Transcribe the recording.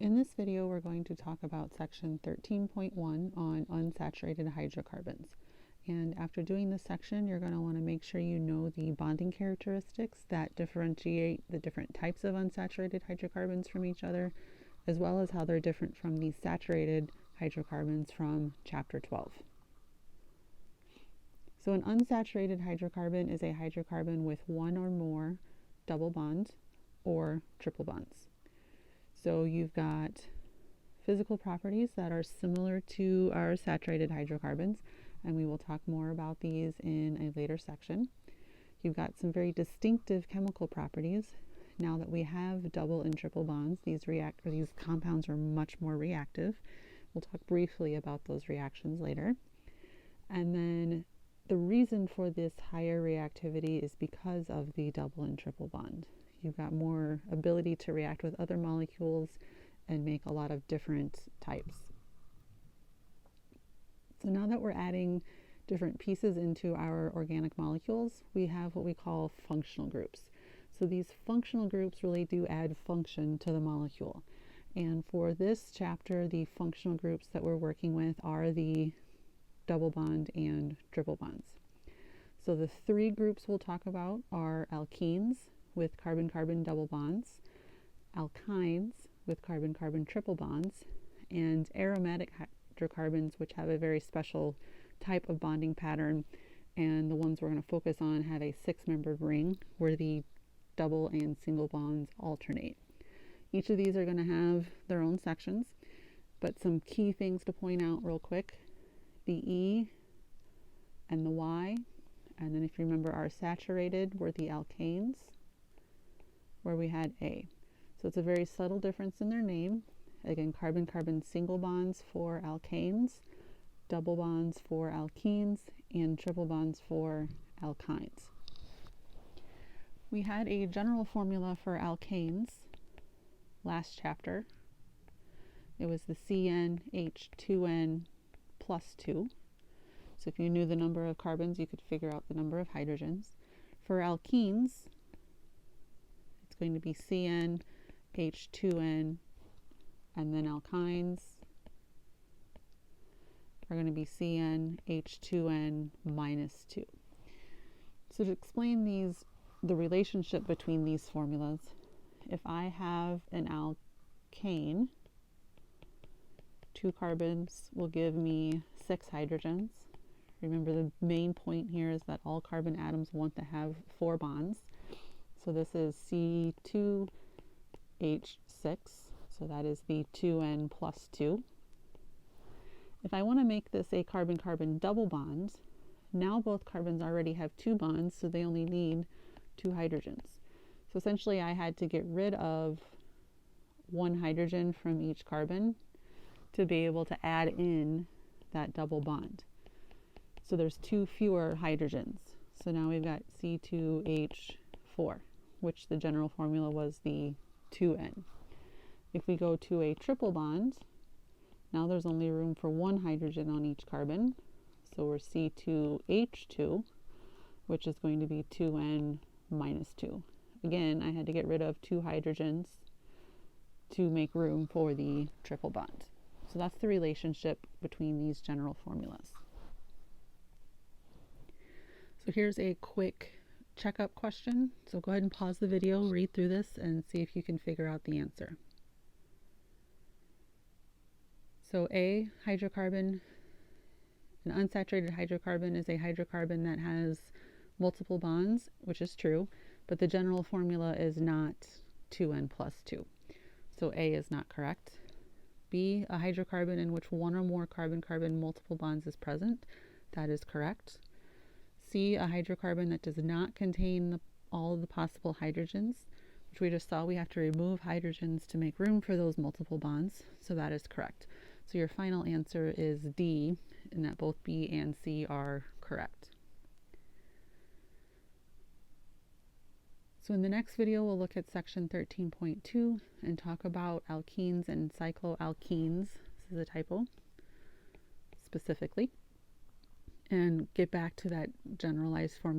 In this video, we're going to talk about section 13.1 on unsaturated hydrocarbons. And after doing this section, you're going to want to make sure you know the bonding characteristics that differentiate the different types of unsaturated hydrocarbons from each other, as well as how they're different from the saturated hydrocarbons from chapter 12. So an unsaturated hydrocarbon is a hydrocarbon with one or more double bonds or triple bonds. So you've got physical properties that are similar to our saturated hydrocarbons, and we will talk more about these in a later section. You've got some very distinctive chemical properties. Now that we have double and triple bonds, these compounds are much more reactive. We'll talk briefly about those reactions later. And then the reason for this higher reactivity is because of the double and triple bond. You've got more ability to react with other molecules and make a lot of different types. So now that we're adding different pieces into our organic molecules, we have what we call functional groups. So these functional groups really do add function to the molecule. And for this chapter, the functional groups that we're working with are the double bond and triple bonds. So the three groups we'll talk about are alkenes with carbon-carbon double bonds, alkynes with carbon-carbon triple bonds, and aromatic hydrocarbons, which have a very special type of bonding pattern, and the ones we're going to focus on have a six-membered ring where the double and single bonds alternate. Each of these are going to have their own sections, but some key things to point out real quick: the E and the Y, and then if you remember, our saturated were the alkanes, where we had A. So it's a very subtle difference in their name. Again, carbon-carbon single bonds for alkanes, double bonds for alkenes, and triple bonds for alkynes. We had a general formula for alkanes last chapter. It was the CnH2n plus 2. So if you knew the number of carbons, you could figure out the number of hydrogens. For alkenes, it's going to be CnH2n, and then alkynes are going to be CnH2n minus 2. So to explain the relationship between these formulas, if I have an alkane, 2 carbons will give me 6 hydrogens. Remember, the main point here is that all carbon atoms want to have 4 bonds. So this is C2H6, so that is the 2n plus 2. If I want to make this a carbon-carbon double bond, now both carbons already have 2 bonds, so they only need 2 hydrogens. So essentially I had to get rid of 1 hydrogen from each carbon to be able to add in that double bond. So there's 2 fewer hydrogens. So now we've got C2H4, which the general formula was the 2n. If we go to a triple bond, now there's only room for 1 hydrogen on each carbon. So we're C2H2, which is going to be 2n minus 2. Again, I had to get rid of 2 hydrogens to make room for the triple bond. So that's the relationship between these general formulas. So here's a quick checkup question. So go ahead and pause the video, read through this, and see if you can figure out the answer. So A, hydrocarbon, an unsaturated hydrocarbon is a hydrocarbon that has multiple bonds, which is true, but the general formula is not 2n plus 2. So A is not correct. B, a hydrocarbon in which one or more carbon-carbon multiple bonds is present. That is correct. C, a hydrocarbon that does not contain all of the possible hydrogens, which we just saw we have to remove hydrogens to make room for those multiple bonds. So that is correct. So your final answer is D, and that both B and C are correct. So in the next video, we'll look at section 13.2 and talk about alkenes and cycloalkenes. This is a typo, specifically, and get back to that generalized formula.